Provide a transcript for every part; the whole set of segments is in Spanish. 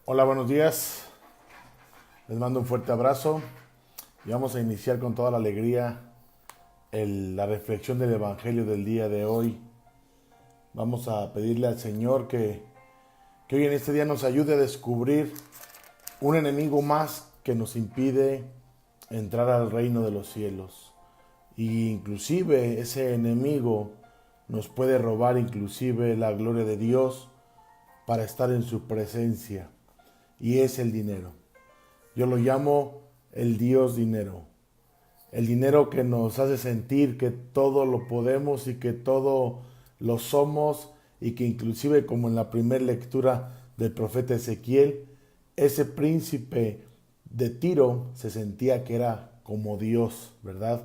Hola, buenos días. Les mando un fuerte abrazo y vamos a iniciar con toda la alegría la reflexión del Evangelio del día de hoy. Vamos a pedirle al Señor que hoy en este día nos ayude a descubrir un enemigo más que nos impide entrar al reino de los cielos. Y inclusive ese enemigo nos puede robar inclusive la gloria de Dios para estar en su presencia. Y es el dinero. Yo lo llamo el Dios dinero. El dinero que nos hace sentir que todo lo podemos y que todo lo somos y que inclusive como en la primera lectura del profeta Ezequiel, ese príncipe de Tiro se sentía que era como Dios, ¿verdad?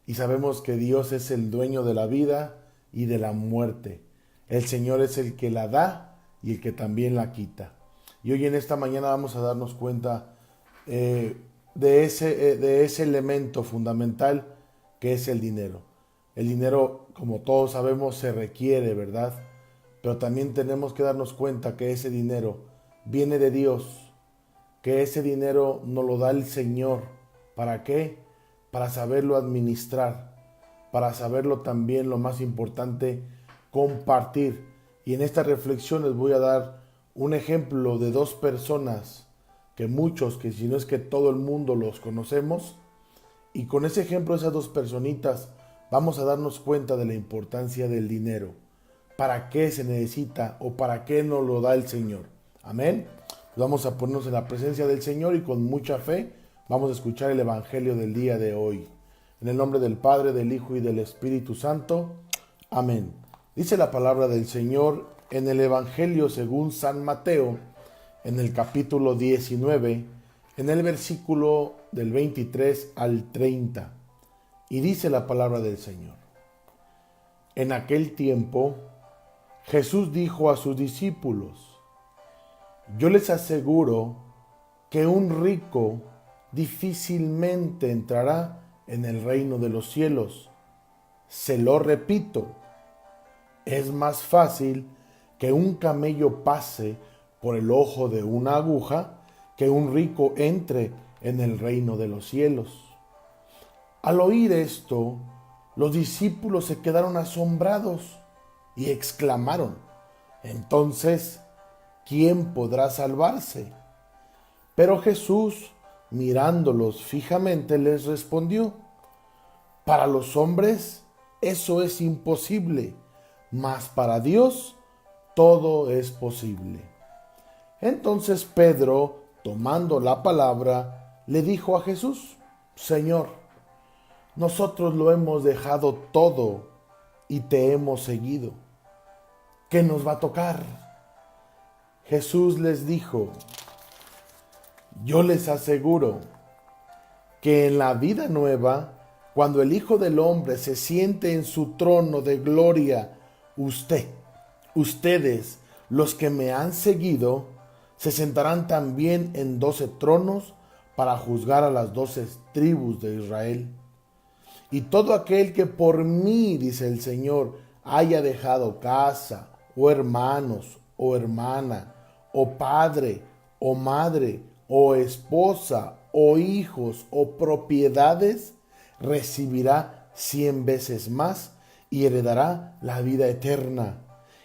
Y sabemos que Dios es el dueño de la vida y de la muerte. El Señor es el que la da y el que también la quita. Y hoy en esta mañana vamos a darnos cuenta de ese elemento fundamental que es el dinero. El dinero, como todos sabemos, se requiere, ¿verdad? Pero también tenemos que darnos cuenta que ese dinero viene de Dios, que ese dinero nos lo da el Señor. ¿Para qué? Para saberlo administrar, para saberlo también, lo más importante, compartir. Y en esta reflexión les voy a dar un ejemplo de dos personas que muchos, que si no es que todo el mundo los conocemos, y con ese ejemplo de esas dos personitas vamos a darnos cuenta de la importancia del dinero, para qué se necesita o para qué nos lo da el Señor. Amén. Vamos a ponernos en la presencia del Señor y con mucha fe vamos a escuchar el Evangelio del día de hoy. En el nombre del Padre, del Hijo y del Espíritu Santo. Amén. Dice la palabra del Señor en el Evangelio según San Mateo, en el capítulo 19, en el versículo del 23 al 30. Y dice la palabra del Señor. En aquel tiempo, Jesús dijo a sus discípulos: yo les aseguro que un rico difícilmente entrará en el reino de los cielos. Se lo repito, es más fácil que un camello pase por el ojo de una aguja que un rico entre en el reino de los cielos. Al oír esto, los discípulos se quedaron asombrados y exclamaron: entonces, ¿quién podrá salvarse? Pero Jesús, mirándolos fijamente, les respondió: para los hombres eso es imposible, mas para Dios todo es posible. Entonces Pedro, tomando la palabra, le dijo a Jesús: Señor, nosotros lo hemos dejado todo y te hemos seguido. ¿Qué nos va a tocar? Jesús les dijo: yo les aseguro que en la vida nueva, cuando el Hijo del Hombre se siente en su trono de gloria, ustedes, los que me han seguido, se sentarán también en 12 tronos para juzgar a las 12 tribus de Israel. Y todo aquel que por mí, dice el Señor, haya dejado casa, o hermanos, o hermana, o padre, o madre, o esposa, o hijos, o propiedades, recibirá 100 veces más y heredará la vida eterna.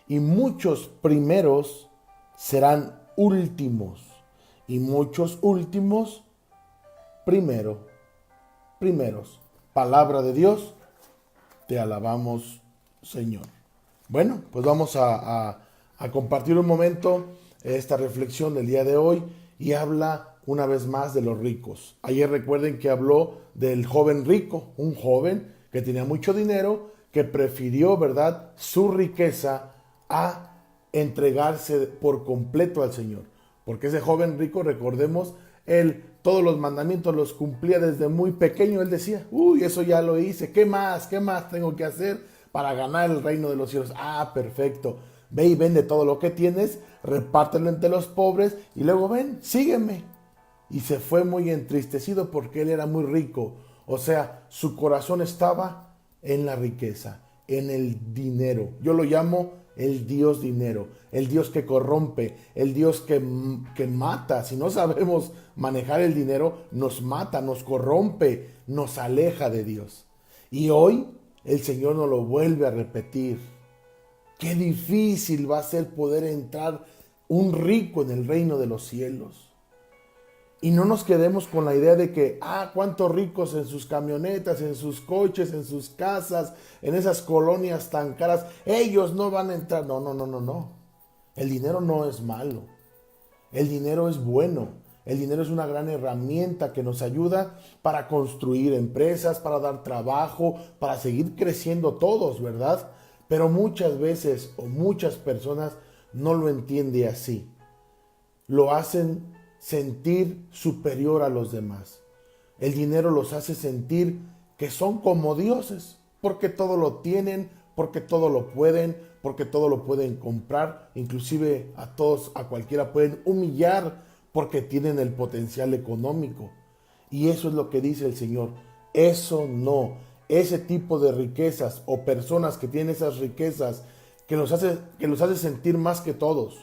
Y muchos primeros serán últimos, y muchos últimos primeros. Palabra de Dios, te alabamos, Señor. Bueno, pues vamos a compartir un momento esta reflexión del día de hoy y habla una vez más de los ricos. Ayer recuerden que habló del joven rico, un joven que tenía mucho dinero, que prefirió, ¿verdad?, su riqueza a entregarse por completo al Señor. Porque ese joven rico, recordemos, él todos los mandamientos los cumplía desde muy pequeño. Él decía: uy, eso ya lo hice, ¿qué más tengo que hacer para ganar el reino de los cielos? Ah, perfecto, ve y vende todo lo que tienes, repártelo entre los pobres y luego ven, sígueme. Y se fue muy entristecido porque él era muy rico. O sea, su corazón estaba en la riqueza, en el dinero. Yo lo llamo el Dios dinero, el Dios que corrompe, el Dios que mata. Si no sabemos manejar el dinero, nos mata, nos corrompe, nos aleja de Dios. Y hoy el Señor nos lo vuelve a repetir. Qué difícil va a ser poder entrar un rico en el reino de los cielos. Y no nos quedemos con la idea de que, cuántos ricos en sus camionetas, en sus coches, en sus casas, en esas colonias tan caras, ellos no van a entrar. No, no, no, no, no. El dinero no es malo. El dinero es bueno. El dinero es una gran herramienta que nos ayuda para construir empresas, para dar trabajo, para seguir creciendo todos, ¿verdad? Pero muchas veces o muchas personas no lo entienden así. Lo hacen sentir superior a los demás. El dinero los hace sentir que son como dioses, porque todo lo tienen, porque todo lo pueden, porque todo lo pueden comprar, inclusive a todos, a cualquiera pueden humillar porque tienen el potencial económico. Y eso es lo que dice el Señor. Eso no, ese tipo de riquezas o personas que tienen esas riquezas que los hace sentir más que todos,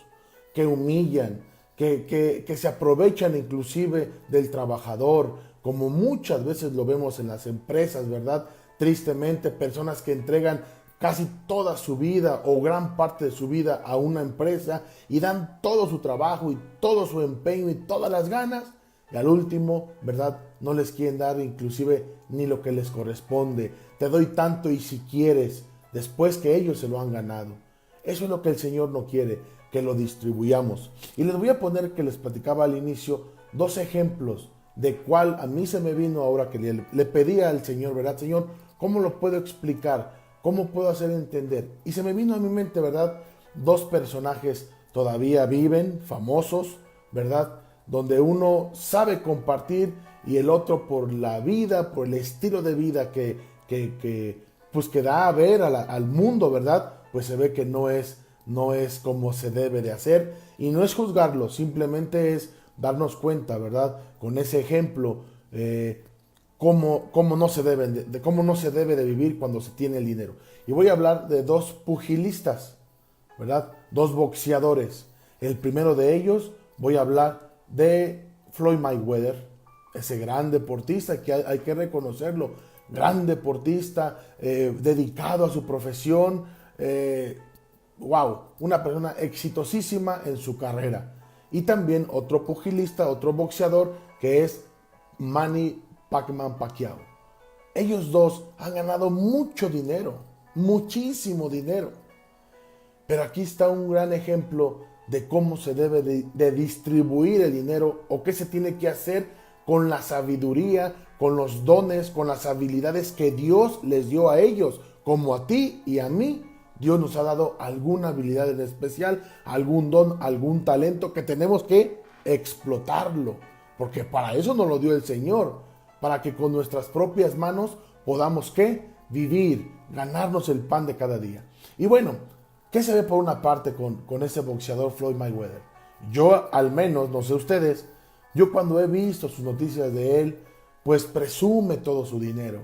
que humillan, que se aprovechan inclusive del trabajador, como muchas veces lo vemos en las empresas, ¿verdad? Tristemente, personas que entregan casi toda su vida o gran parte de su vida a una empresa y dan todo su trabajo y todo su empeño y todas las ganas, y al último, ¿verdad? No les quieren dar inclusive ni lo que les corresponde. Te doy tanto y si quieres, después que ellos se lo han ganado. Eso es lo que el Señor no quiere, que lo distribuyamos. Y les voy a poner, que les platicaba al inicio, 2 ejemplos de cuál a mí se me vino ahora que le pedí al Señor, ¿verdad? Señor, ¿cómo lo puedo explicar? ¿Cómo puedo hacer entender? Y se me vino a mi mente, ¿verdad? 2 personajes todavía viven, famosos, ¿verdad? Donde uno sabe compartir y el otro por la vida, por el estilo de vida que da a ver al mundo, ¿verdad? Pues se ve que no es como se debe de hacer, y no es juzgarlo, simplemente es darnos cuenta, ¿verdad? Con ese ejemplo, cómo no se debe de vivir cuando se tiene el dinero. Y voy a hablar de 2 pugilistas, ¿verdad? 2 boxeadores. El primero de ellos, voy a hablar de Floyd Mayweather, ese gran deportista que hay que reconocerlo, gran deportista, dedicado a su profesión, una persona exitosísima en su carrera. Y también otro pugilista, otro boxeador, que es Manny Pacquiao. Ellos 2 han ganado mucho dinero, muchísimo dinero. Pero aquí está un gran ejemplo de cómo se debe de distribuir el dinero, o qué se tiene que hacer con la sabiduría, con los dones, con las habilidades que Dios les dio a ellos, como a ti y a mí. Dios nos ha dado alguna habilidad en especial, algún don, algún talento que tenemos que explotarlo, porque para eso nos lo dio el Señor, para que con nuestras propias manos podamos ¿qué? Vivir, ganarnos el pan de cada día. Y bueno, ¿qué se ve por una parte con ese boxeador Floyd Mayweather? Yo al menos, no sé ustedes, yo cuando he visto sus noticias de él, pues presume todo su dinero.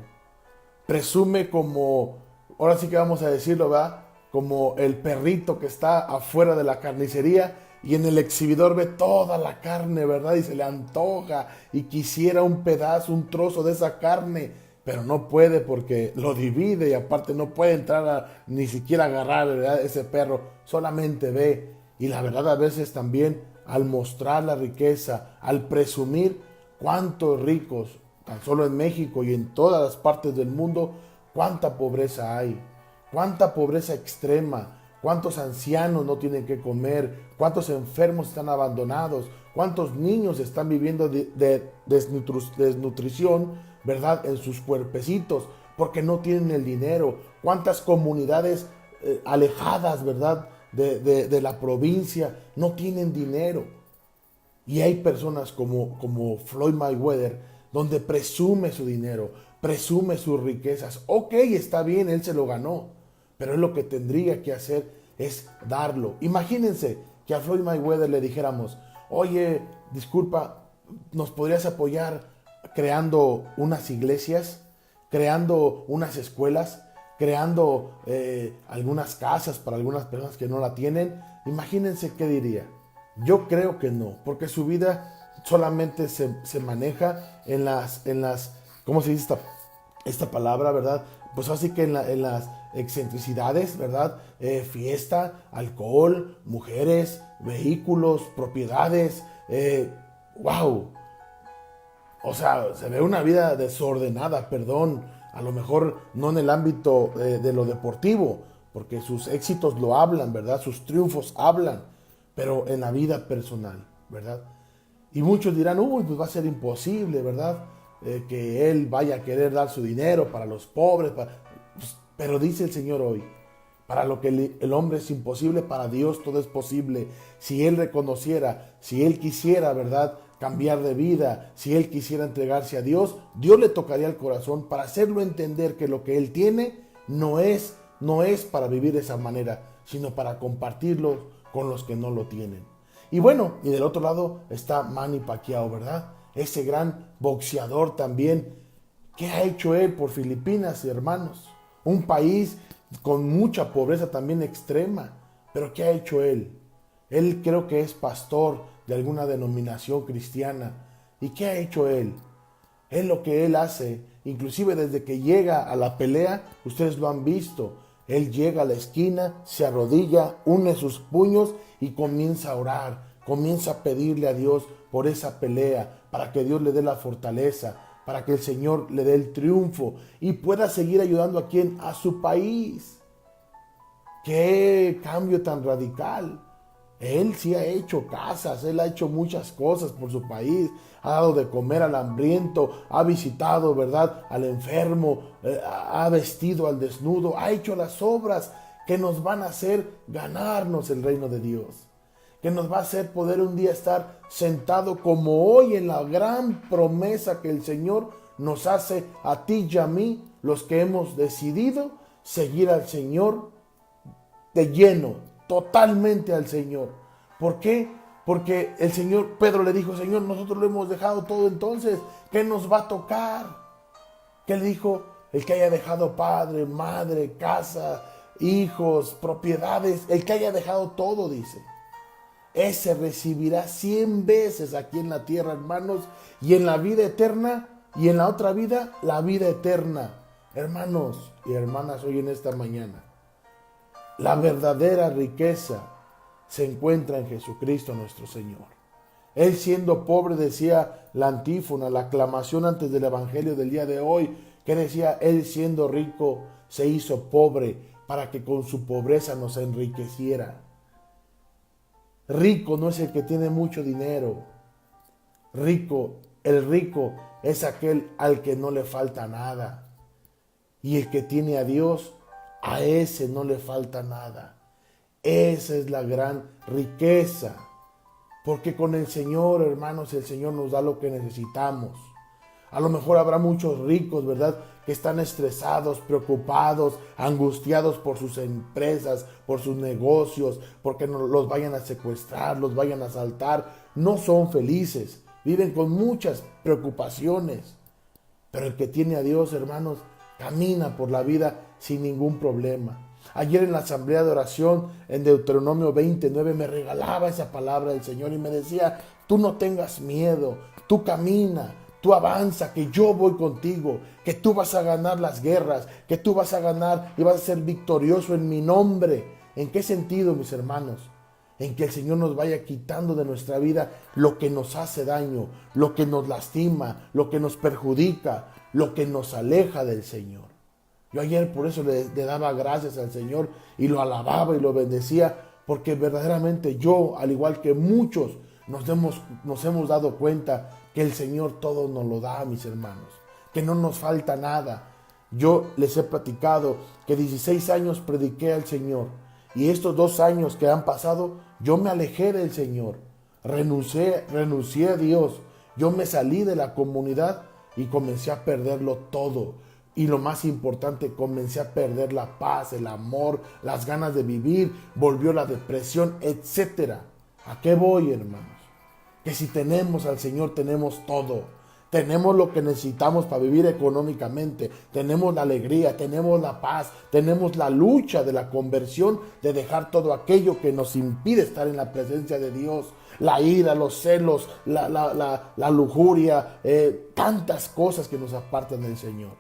Presume como, ahora sí que vamos a decirlo, ¿verdad? Como el perrito que está afuera de la carnicería y en el exhibidor ve toda la carne, ¿verdad? Y se le antoja y quisiera un pedazo, un trozo de esa carne, pero no puede porque lo divide y aparte no puede entrar ni siquiera agarrar, ¿verdad? Ese perro, solamente ve. Y la verdad, a veces también al mostrar la riqueza, al presumir cuántos ricos, tan solo en México y en todas las partes del mundo, cuánta pobreza hay, cuánta pobreza extrema, cuántos ancianos no tienen que comer, cuántos enfermos están abandonados, cuántos niños están viviendo de desnutrición, ¿verdad? En sus cuerpecitos, porque no tienen el dinero, cuántas comunidades alejadas, ¿verdad? De la provincia no tienen dinero. Y hay personas como Floyd Mayweather, donde presume su dinero, presume sus riquezas. Ok, está bien, él se lo ganó, pero él lo que tendría que hacer es darlo. Imagínense que a Floyd Mayweather le dijéramos: oye, disculpa, ¿nos podrías apoyar creando unas iglesias, creando unas escuelas, creando algunas casas para algunas personas que no la tienen. Imagínense qué diría. Yo creo que no, porque su vida solamente se maneja en las, ¿cómo se dice esta palabra, verdad? Pues así que en las excentricidades, ¿verdad? Fiesta, alcohol, mujeres, vehículos, propiedades, wow. O sea, se ve una vida desordenada, perdón, a lo mejor no en el ámbito de lo deportivo, porque sus éxitos lo hablan, ¿verdad? Sus triunfos hablan, pero en la vida personal, ¿verdad? Y muchos dirán, uy, pues va a ser imposible, ¿verdad? Que él vaya a querer dar su dinero para los pobres, pues, pero dice el Señor hoy, para lo que el hombre es imposible, para Dios todo es posible. Si él reconociera, si él quisiera, ¿verdad?, cambiar de vida, si él quisiera entregarse a Dios, Dios le tocaría el corazón para hacerlo entender que lo que él tiene no es para vivir de esa manera, sino para compartirlo con los que no lo tienen. Y bueno, y del otro lado está Manny Pacquiao, ¿verdad? Ese gran boxeador también. ¿Qué ha hecho él por Filipinas, hermanos? Un país con mucha pobreza también extrema. Pero ¿qué ha hecho él? Él creo que es pastor de alguna denominación cristiana. ¿Y qué ha hecho él? Él lo que él hace, inclusive desde que llega a la pelea, ustedes lo han visto. Él llega a la esquina, se arrodilla, une sus puños y comienza a orar. Comienza a pedirle a Dios por esa pelea, para que Dios le dé la fortaleza, para que el Señor le dé el triunfo y pueda seguir ayudando a quién, a su país. Qué cambio tan radical. Él sí ha hecho casas, él ha hecho muchas cosas por su país, ha dado de comer al hambriento, ha visitado, ¿verdad?, al enfermo, ha vestido al desnudo, ha hecho las obras que nos van a hacer ganarnos el reino de Dios, que nos va a hacer poder un día estar sentado como hoy en la gran promesa que el Señor nos hace a ti y a mí, los que hemos decidido seguir al Señor de lleno, totalmente al Señor. ¿Por qué? Porque el Señor, Pedro le dijo, Señor, nosotros lo hemos dejado todo, entonces, ¿qué nos va a tocar? ¿Qué le dijo? El que haya dejado padre, madre, casa, hijos, propiedades, el que haya dejado todo, dice, ese recibirá 100 veces aquí en la tierra, hermanos, y en la vida eterna, y en la otra vida, la vida eterna. Hermanos y hermanas, hoy en esta mañana, la verdadera riqueza se encuentra en Jesucristo nuestro Señor. Él siendo pobre, decía la antífona, la aclamación antes del evangelio del día de hoy, que decía, él siendo rico se hizo pobre para que con su pobreza nos enriqueciera. Rico no es el que tiene mucho dinero. El rico es aquel al que no le falta nada. Y el que tiene a Dios, a ese no le falta nada. Esa es la gran riqueza. Porque con el Señor, hermanos, el Señor nos da lo que necesitamos. A lo mejor habrá muchos ricos, ¿verdad?, que están estresados, preocupados, angustiados por sus empresas, por sus negocios, porque no los vayan a secuestrar, los vayan a asaltar. No son felices, viven con muchas preocupaciones. Pero el que tiene a Dios, hermanos, camina por la vida sin ningún problema. Ayer en la asamblea de oración, en Deuteronomio 29, me regalaba esa palabra del Señor y me decía, tú no tengas miedo, tú camina, tú avanza, que yo voy contigo, que tú vas a ganar las guerras, que tú vas a ganar y vas a ser victorioso en mi nombre. ¿En qué sentido, mis hermanos? En que el Señor nos vaya quitando de nuestra vida lo que nos hace daño, lo que nos lastima, lo que nos perjudica, lo que nos aleja del Señor. Yo ayer por eso le daba gracias al Señor y lo alababa y lo bendecía, porque verdaderamente yo, al igual que muchos, nos hemos dado cuenta que el Señor todo nos lo da, mis hermanos, que no nos falta nada. Yo les he platicado que 16 años prediqué al Señor y estos 2 años que han pasado, yo me alejé del Señor, renuncié a Dios, yo me salí de la comunidad y comencé a perderlo todo. Y lo más importante, comencé a perder la paz, el amor, las ganas de vivir, volvió la depresión, etc. ¿A qué voy, hermanos? Que si tenemos al Señor, tenemos todo. tenemos lo que necesitamos para vivir económicamente, tenemos la alegría, tenemos la paz, tenemos la lucha de la conversión, de dejar todo aquello que nos impide estar en la presencia de Dios, la ira, los celos, la lujuria, tantas cosas que nos apartan del Señor.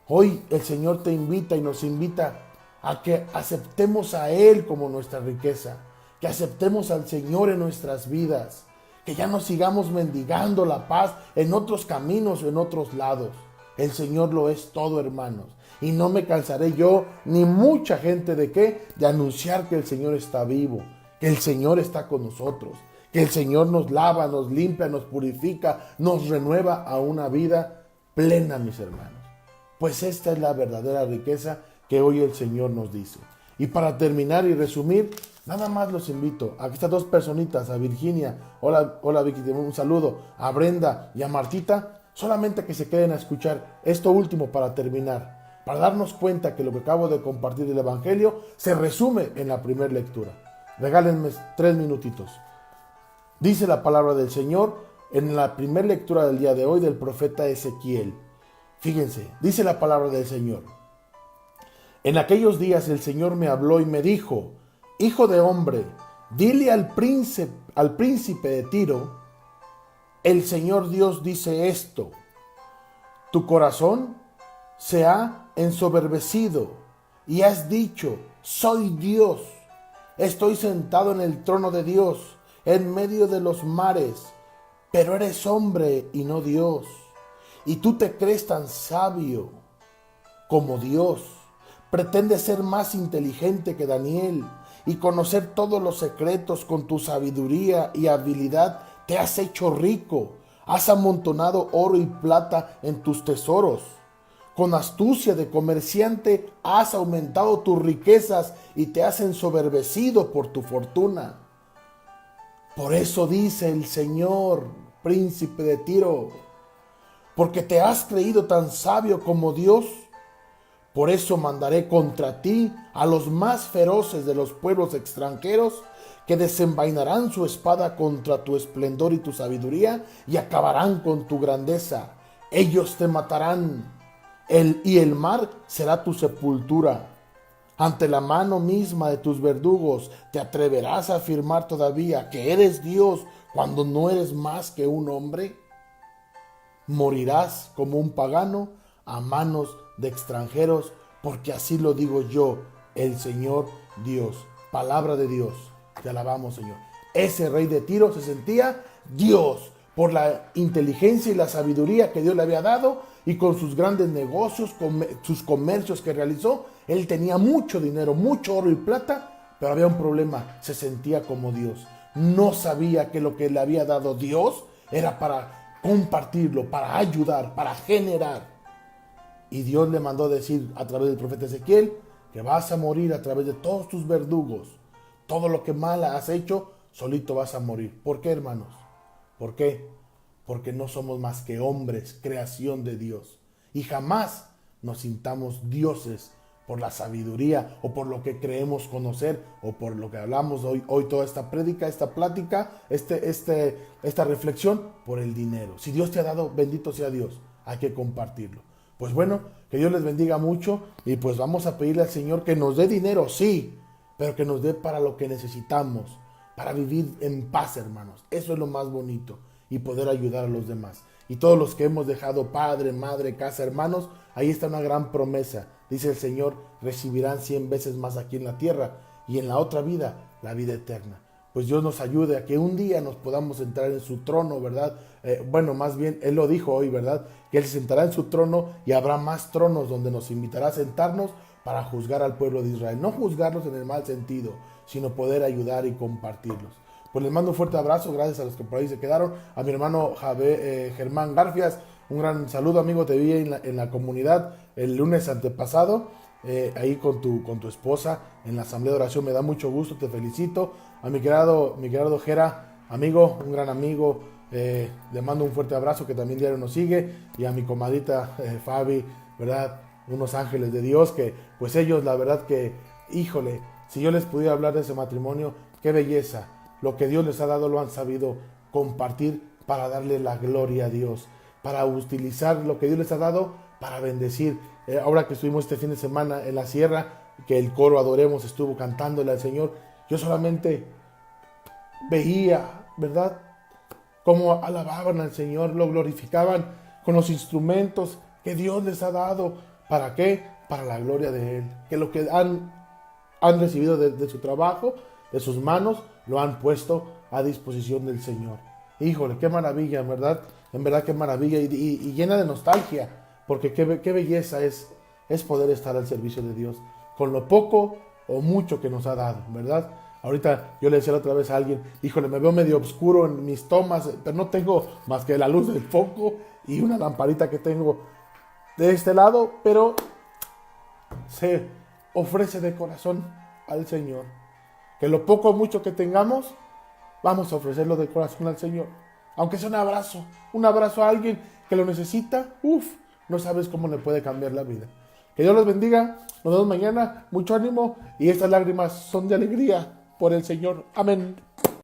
Hoy el Señor te invita y nos invita a que aceptemos a Él como nuestra riqueza, que aceptemos al Señor en nuestras vidas, que ya no sigamos mendigando la paz en otros caminos o en otros lados. El Señor lo es todo, hermanos. Y no me cansaré yo, ni mucha gente de qué, de anunciar que el Señor está vivo, que el Señor está con nosotros, que el Señor nos lava, nos limpia, nos purifica, nos renueva a una vida plena, mis hermanos. Pues esta es la verdadera riqueza que hoy el Señor nos dice. Y para terminar y resumir, nada más los invito a que estas dos personitas, a Virginia, hola Vicky, un saludo, a Brenda y a Martita, solamente que se queden a escuchar esto último para terminar, para darnos cuenta que lo que acabo de compartir del Evangelio se resume en la primera lectura. Regálenme 3 minutitos. Dice la palabra del Señor en la primera lectura del día de hoy del profeta Ezequiel. Fíjense, dice la palabra del Señor. En aquellos días el Señor me habló y me dijo: Hijo de hombre, dile al príncipe de Tiro, el Señor Dios dice esto: tu corazón se ha ensoberbecido y has dicho: soy Dios, estoy sentado en el trono de Dios, en medio de los mares, pero eres hombre y no Dios, y tú te crees tan sabio como Dios. Pretendes ser más inteligente que Daniel y conocer todos los secretos. Con tu sabiduría y habilidad te has hecho rico, has amontonado oro y plata en tus tesoros. Con astucia de comerciante has aumentado tus riquezas y te has ensoberbecido por tu fortuna. Por eso dice el Señor, príncipe de Tiro, porque te has creído tan sabio como Dios, por eso mandaré contra ti a los más feroces de los pueblos extranjeros, que desenvainarán su espada contra tu esplendor y tu sabiduría, y acabarán con tu grandeza. Ellos te matarán, y el mar será tu sepultura. Ante la mano misma de tus verdugos, ¿te atreverás a afirmar todavía que eres Dios cuando no eres más que un hombre? Morirás como un pagano a manos de extranjeros, porque así lo digo yo, el Señor Dios. Palabra de Dios, te alabamos, Señor. Ese rey de Tiro se sentía Dios por la inteligencia y la sabiduría que Dios le había dado, y con sus grandes negocios, con sus comercios que realizó. Él tenía mucho dinero, mucho oro y plata, pero había un problema: se sentía como Dios. No sabía que lo que le había dado Dios era para compartirlo, para ayudar, para generar. Y Dios le mandó decir a través del profeta Ezequiel que vas a morir a través de todos tus verdugos. Todo lo que mal has hecho, solito vas a morir. ¿Por qué, hermanos? ¿Por qué? Porque no somos más que hombres, creación de Dios. Y jamás nos sintamos dioses por la sabiduría o por lo que creemos conocer o por lo que hablamos hoy toda esta prédica, esta plática, esta reflexión, por el dinero. Si Dios te ha dado, bendito sea Dios, hay que compartirlo. Pues bueno, que Dios les bendiga mucho, y pues vamos a pedirle al Señor que nos dé dinero, sí, pero que nos dé para lo que necesitamos, para vivir en paz, hermanos. Eso es lo más bonito, y poder ayudar a los demás. Y todos los que hemos dejado padre, madre, casa, hermanos, ahí está una gran promesa. Dice el Señor: recibirán 100 veces más aquí en la tierra, y en la otra vida, la vida eterna. Pues Dios nos ayude a que un día nos podamos sentar en su trono, ¿verdad? Bueno, más bien, Él lo dijo hoy, ¿verdad? Que Él se sentará en su trono, y habrá más tronos donde nos invitará a sentarnos para juzgar al pueblo de Israel. No juzgarlos en el mal sentido, sino poder ayudar y compartirlos. Pues les mando un fuerte abrazo, gracias a los que por ahí se quedaron. A mi hermano Germán Garfias, un gran saludo, amigo. Te vi en la comunidad el lunes antepasado, ahí con tu esposa en la asamblea de oración. Me da mucho gusto, te felicito. A mi querido Jera, amigo, un gran amigo, le mando un fuerte abrazo, que también diario nos sigue. Y a mi comadita Fabi, ¿verdad? Unos ángeles de Dios, que pues ellos, la verdad que, híjole, si yo les pudiera hablar de ese matrimonio, qué belleza. Lo que Dios les ha dado lo han sabido compartir para darle la gloria a Dios. para utilizar lo que Dios les ha dado para bendecir. Ahora que estuvimos este fin de semana en la sierra, que el coro Adoremos estuvo cantándole al Señor, yo solamente veía, ¿verdad?, cómo alababan al Señor, lo glorificaban con los instrumentos que Dios les ha dado. ¿Para qué? Para la gloria de Él. Que lo que han recibido de su trabajo, de sus manos, lo han puesto a disposición del Señor. Híjole, qué maravilla, en verdad qué maravilla, y llena de nostalgia, porque qué belleza es poder estar al servicio de Dios, con lo poco o mucho que nos ha dado, ¿verdad? Ahorita yo le decía la otra vez a alguien, híjole, me veo medio oscuro en mis tomas, pero no tengo más que la luz del foco y una lamparita que tengo de este lado, pero se ofrece de corazón al Señor. Que lo poco o mucho que tengamos, vamos a ofrecerlo de corazón al Señor. Aunque sea un abrazo a alguien que lo necesita, no sabes cómo le puede cambiar la vida. Que Dios los bendiga, nos vemos mañana, mucho ánimo, y estas lágrimas son de alegría por el Señor. Amén.